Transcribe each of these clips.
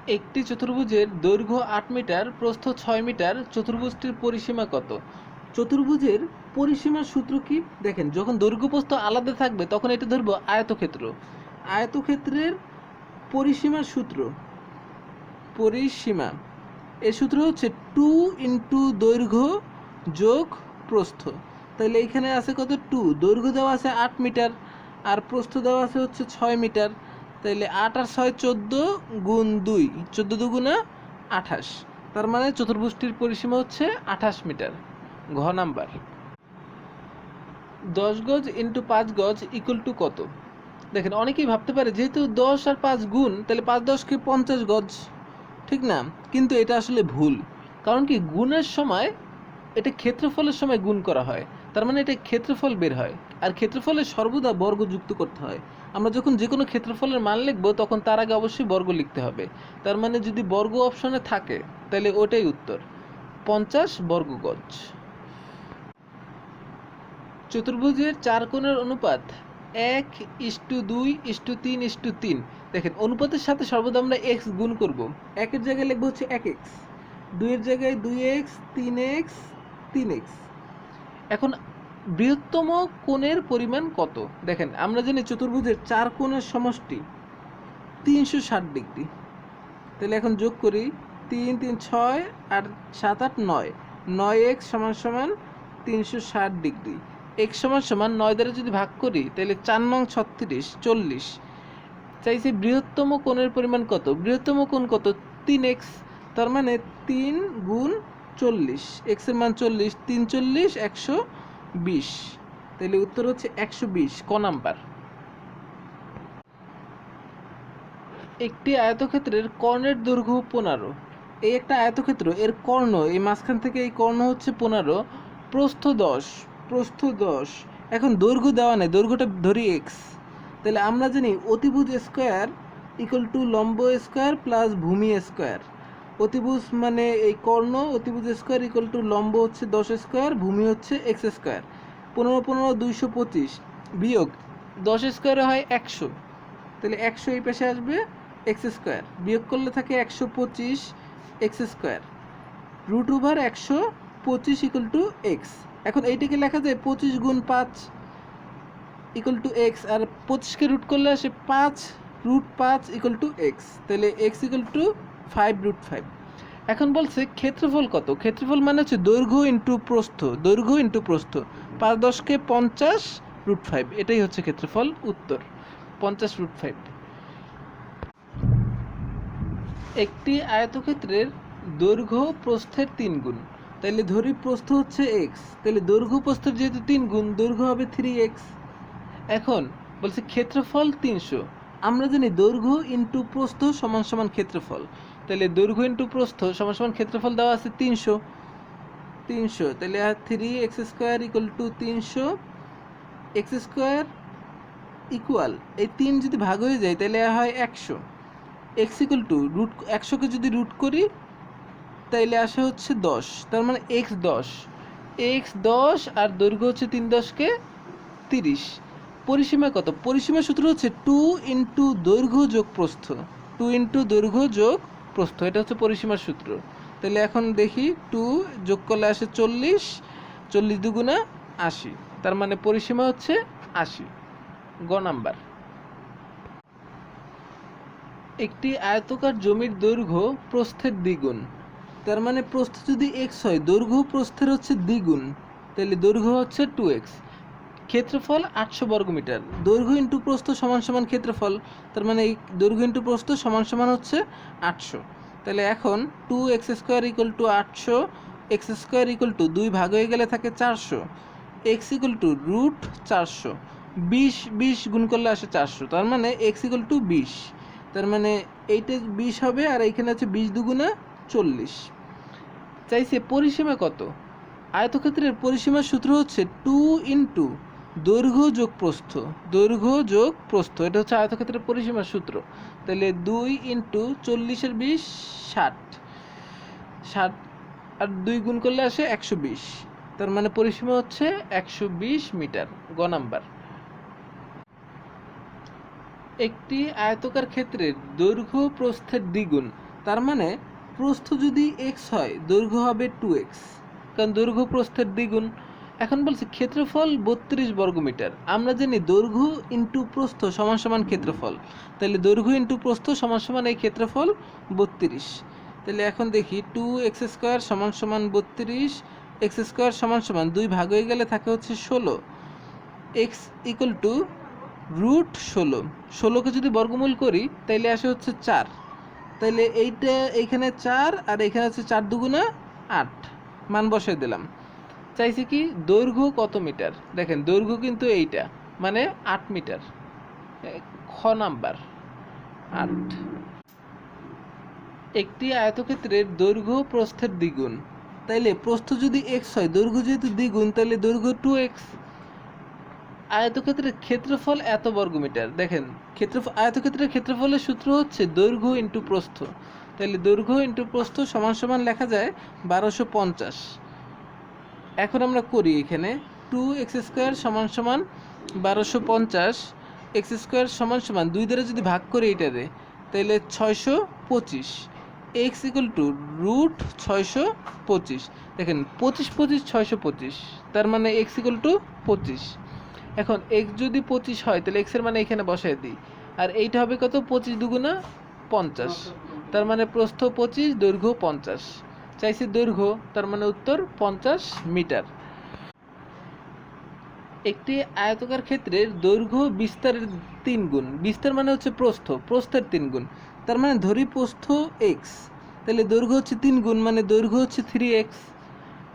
একটি চতুর্ভুজের দৈর্ঘ্য ৮ মিটার, প্রস্থ ৬ মিটার, চতুর্ভুজটির পরিসীমা কত? চতুর্ভুজের পরিসীমার সূত্র কি? দেখেন, যখন দৈর্ঘ্য প্রস্থ আলাদা থাকবে তখন এটা ধরবো আয়তক্ষেত্র। আয়তক্ষেত্রের পরিসীমার সূত্র, পরিসীমা, এর সূত্র হচ্ছে 2 দৈর্ঘ্য যোগ প্রস্থ। তাহলে এইখানে আছে কত? 2। দৈর্ঘ্য দেওয়া আছে ৮ মিটার আর প্রস্থ দেওয়া আছে হচ্ছে 6 মিটার। তাহলে 8 আর 6 14 গুণ 2, 14 দুগুণা 28। তার মানে চতুর্ভুজটির পরিসীমা হচ্ছে 28 মিটার। ঘ নাম্বার। 10 গজ ইন্টু 5 গজ ইকুয়াল টু কত? দেখেন, অনেকেই ভাবতে পারে যেহেতু 10 আর 5 গুণ, তাহলে 5 10কে 50 গজ, ঠিক না? কিন্তু এটা আসলে ভুল। কারণ কি, গুণের সময় এটা ক্ষেত্রফলের সময় গুণ করা হয়, তার মানে এটা ক্ষেত্রফল বের হয়। আর ক্ষেত্রফলে সর্বদা বর্গ যুক্ত করতে হয়। আমরা যখন যে কোনো ক্ষেত্রফলের মান লিখব তখন তার আগে অবশ্যই বর্গ লিখতে হবে। তার মানে যদি বর্গ অপশনে থাকে তাহলে ওটাই উত্তর, 50 বর্গ গজ। চতুর্ভুজের চার কোণের অনুপাত 1:2:3:3। দেখেন, অনুপাতের সাথে সর্বদা আমরা এক্স গুণ করব। একের জায়গায় লিখবো হচ্ছে 1x, 2-এর জায়গায় 2x, 3x, 3x। এখন বৃহত্তম কোণের পরিমাণ কত? দেখেন, আমরা জানি চতুর্ভুজের চার কোণের সমষ্টি 360 ডিগ্রি। তাহলে এখন যোগ করি, 3 3 6 আর 7 8 9, 9x সমান সমান 360 ডিগ্রি। x সমান সমান 9 দ্বারা যদি ভাগ করি তাহলে 4 নং 36, 40। চাইছে বৃহত্তম কোণের পরিমাণ কত? বৃহত্তম কোণ কত? 3x। তার মানে 3 গুণ 40, x এর মান 40, 3 40 120। তাহলে উত্তর হচ্ছে 120, ক নাম্বার। একটি আয়তক্ষেত্রের কর্ণের দৈর্ঘ্য 15। এই একটা আয়তক্ষেত্র, এর কর্ণ, এই মাঝখান থেকে এই কর্ণ হচ্ছে 15, প্রস্থ 10, প্রস্থ 10। এখন দৈর্ঘ্য দেওয়া নেই, দৈর্ঘ্যটা ধরি এক্স। তাহলে আমরা জানি অতিভুজ স্কোয়ার ইকুয়াল টু লম্ব স্কোয়ার প্লাস ভূমি স্কোয়ার। অতিভুজ মানে এই কর্ণ, অতিভুজ স্কোয়ার ইকুয়াল টু লম্ব হচ্ছে 10 স্কোয়ার, ভূমি হচ্ছে এক্স স্কোয়ার। 15 15 225 বিয়োগ 10 স্কোয়ারে হয় 100। তাহলে 100 এই পাশে আসবে, এক্স স্কোয়ার বিয়োগ করলে থাকে 125 x square, root over 125 equal to x. এখন এইটাকে লেখা যায় 25 গুণ 5 ইকুয়াল টু এক্স, আর 25কে রুট করলে আসে 5 রুট 5 ইকুয়াল টু এক্স। তাহলে এক্স ইকুয়াল টু 5 রুট 5। এখন বলছে ক্ষেত্রফল কত? ক্ষেত্রফল মানে হচ্ছে দৈর্ঘ্য ইন্টু প্রস্থ, দৈর্ঘ্য ইন্টু প্রস্থ। 5 10কে 50 রুট 5, এটাই হচ্ছে ক্ষেত্রফল। উত্তর 50 রুট 5। একটি আয়তক্ষেত্রের দৈর্ঘ্য প্রস্থের 3 গুণ। তাহলে ধরি প্রস্থ হচ্ছে এক্স, তাহলে দৈর্ঘ্য প্রস্থের যেহেতু 3 গুণ, দৈর্ঘ্য হবে 3x। এখন বলছে ক্ষেত্রফল 300। আমরা জানি দৈর্ঘ্য ইন্টু প্রস্থ সমান সমান ক্ষেত্রফল। তাহলে দৈর্ঘ্য ইন্টু প্রস্থ সমান সমান ক্ষেত্রফল দেওয়া আছে 300। 300 তাহলে 3x square equal to 300 x square equal, এই 3 যদি ভাগ হয়ে যায় তাহলে হয় 100। এক্স ইকুয়াল টু রুট 100কে যদি রুট করি তাইলে আসে হচ্ছে 10। তার মানে এক্স 10, এক্স 10 আর দৈর্ঘ্য হচ্ছে 3 10কে 30। পরিসীমা কত? পরিসীমা সূত্র হচ্ছে 2 দৈর্ঘ্য যোগ প্রস্থ, 2 দৈর্ঘ্য যোগ প্রস্থ, এটা হচ্ছে পরিসীমার সূত্র। তাহলে এখন দেখি, 2 যোগ করলে আসে 40, 40 দুগুণা 80। তার মানে পরিসীমা হচ্ছে 80, গ নাম্বার। একটি আয়তাকার জমির দৈর্ঘ্য প্রস্থের দ্বিগুণ। তার মানে প্রস্থ যদি এক্স হয়, দৈর্ঘ্য প্রস্থের হচ্ছে দ্বিগুণ, তাহলে দৈর্ঘ্য হচ্ছে 2x। ক্ষেত্রফল 800 বর্গমিটার। দৈর্ঘ্য ইন্টু প্রস্থ সমান সমান ক্ষেত্রফল, তার মানে এই দৈর্ঘ্য ইন্টু প্রস্থ সমান সমান হচ্ছে 800। তাহলে এখন 2x square equal to 800, x square equal to 2 ভাগ হয়ে গেলে থাকে 400, এক্স ইকুয়াল টু রুট 400। 20 20 গুণ করলে আসে 400, তার মানে এক্স ইকুয়াল টু 20। তার মানে এইটা 20 হবে, আর এইখানে হচ্ছে 20 দুগুণা 40। চাইছে পরিসীমা কত? আয়তক্ষেত্রের পরিসীমার সূত্র হচ্ছে 2 দৈর্ঘ্য যোগ প্রস্থ, দৈর্ঘ্য যোগ প্রস্থ, এটা হচ্ছে আয়তক্ষেত্রের পরিসীমার সূত্র। তাহলে 2 40-এর 20 60, 60 আর 2 গুণ করলে আসে 120। তার মানে পরিসীমা হচ্ছে 120 মিটার, গ নাম্বার। একটি আয়তকার ক্ষেত্রের দৈর্ঘ্য প্রস্থের দ্বিগুণ। তার মানে প্রস্থ যদি এক্স হয় দৈর্ঘ্য হবে 2x, কারণ দৈর্ঘ্য প্রস্থের দ্বিগুণ। এখন বলছে ক্ষেত্রফল 32 বর্গমিটার। আমরা জানি দৈর্ঘ্য ইন্টু প্রস্থ সমান সমান ক্ষেত্রফল, তাহলে দৈর্ঘ্য ইন্টু প্রস্থ সমান সমান এই ক্ষেত্রফল 32। তাহলে এখন দেখি 2x² সমান সমান 32, x² সমান সমান 2 ভাগ হয়ে গেলে থাকে হচ্ছে 16, x ইকুয়াল টু √16। 16কে যদি বর্গমূল করি তাইলে আসে হচ্ছে 4, তাইলে এইটা এইখানে 4 আর এখানে হচ্ছে 4 দুগুণা 8, মান বসাই দিলাম। চাইছি কি দৈর্ঘ্য কত মিটার, দেখেন দৈর্ঘ্য কিন্তু এইটা মানে 8 মিটার, খ নাম্বার 8। একটি আয়তক্ষেত্রের দৈর্ঘ্য প্রস্থের দ্বিগুণ, তাইলে প্রস্থ যদি x হয় দৈর্ঘ্য যেহেতু দ্বিগুণ তাহলে দৈর্ঘ্য 2x। আয়তক্ষেত্রের ক্ষেত্রফল এত বর্গমিটার, দেখেন আয়তক্ষেত্রের ক্ষেত্রফলের সূত্র হচ্ছে দৈর্ঘ্য ইন্টু প্রস্থ, তাহলে দৈর্ঘ্য ইন্টু প্রস্থ সমান সমান লেখা যায় 1250। এখন আমরা করি এখানে 2x² সমান সমান 1250, x² সমান সমান 2 দ্বারা যদি ভাগ করি এটারে তাহলে 625, x ইকুয়াল টু √625। দেখেন 25 25 625, তার মানে x ইকুয়াল টু 25। এখন x যদি 25 হয় তাহলে x এর মানে এখানে বসাই দিই, আর এইটা হবে কত 25 দুগুণা 50, তার মানে প্রস্থ 25 দৈর্ঘ্য 50। চাইছি দৈর্ঘ্য, তার মানে উত্তর 50 মিটার। একটি আয়তাকার ক্ষেত্রের দৈর্ঘ্য বিস্তারের 3 গুণ, বিস্তার মানে হচ্ছে প্রস্থের 3 গুণ, তার মানে ধরি প্রস্থ x, তাহলে দৈর্ঘ্য হচ্ছে 3 গুণ মানে দৈর্ঘ্য হচ্ছে 3x।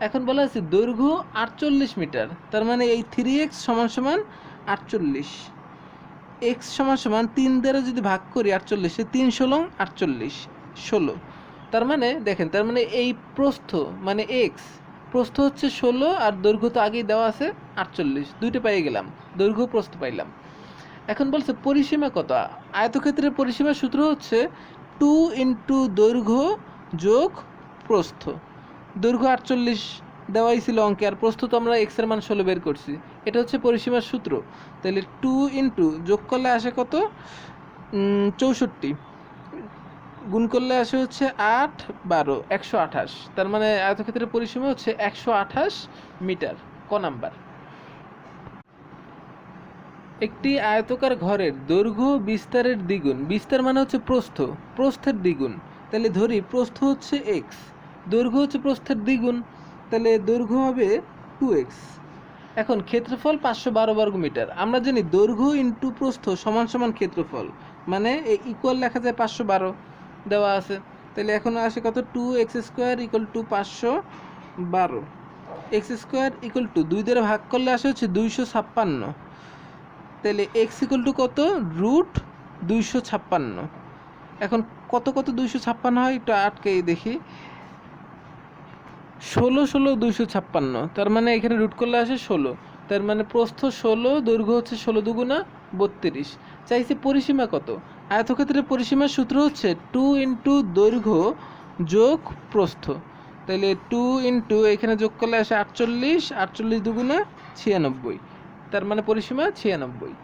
এখন বলা আছে দৈর্ঘ্য 48 মিটার, তার মানে এই 3x সমান সমান 48, x সমান সমান 3 দ্বারা যদি ভাগ করি 48, 3 16 48, 16, তার মানে দেখেন তার মানে এই প্রস্থ মানে x, প্রস্থ হচ্ছে 16 আর দৈর্ঘ্য তো আগেই দেওয়া আছে 48, দুইটা পেয়ে গেলাম, দৈর্ঘ্য প্রস্থ পাইলাম। এখন বলছে পরিসীমা কত, আয়তক্ষেত্রের পরিসীমার সূত্র হচ্ছে 2 ইন্টু দৈর্ঘ্য যোগ প্রস্থ। দৈর্ঘ্য 48 দেওয়াই ছিল অঙ্কে, আর প্রস্থ তো আমরা x এর মান 16 বের করছি, এটা হচ্ছে পরিসীমার সূত্র। তাহলে 2 ইন্টু যোগ করলে আসে কত 64, গুণ করলে আসে হচ্ছে 8 12 128, তার মানে আয়তক্ষেত্রের পরিসীমা হচ্ছে 128 মিটার, ক নাম্বার। একটি আয়তকার ঘরের দৈর্ঘ্য বিস্তারের দ্বিগুণ, বিস্তার মানে হচ্ছে প্রস্থের দ্বিগুণ, তাহলে ধরি প্রস্থ হচ্ছে x, দৈর্ঘ্য হচ্ছে প্রস্থের দ্বিগুণ, তাহলে দৈর্ঘ্য হবে 2x। এখন ক্ষেত্রফল 512 বর্গমিটার। আমরা জানি দৈর্ঘ্য ইন্টু প্রস্থ সমান সমান ক্ষেত্রফল, মানে এই ইকুয়াল লেখা যায় 512 দেওয়া আছে, তাহলে এখন আসে কত 2x² equal to 512, x² equal to 2 দ্বারা ভাগ করলে আসে হচ্ছে 256, তাহলে x ইকুয়াল টু কত √256। এখন কত 256 হয় একটু আটকেই দেখি, 16 16 256, তার মানে এখানে রুট করলে আসে 16, তার মানে প্রস্থ 16 দৈর্ঘ্য হচ্ছে 16 দুগুণা 32। চাইছে পরিসীমা কত, আয়তক্ষেত্রের পরিসীমার সূত্র হচ্ছে 2 ইন্টু দৈর্ঘ্য যোগ প্রস্থ, তাহলে 2 ইন্টু এখানে যোগ করলে আসে 48, 48 দুগুণা 96, তার মানে পরিসীমা 96।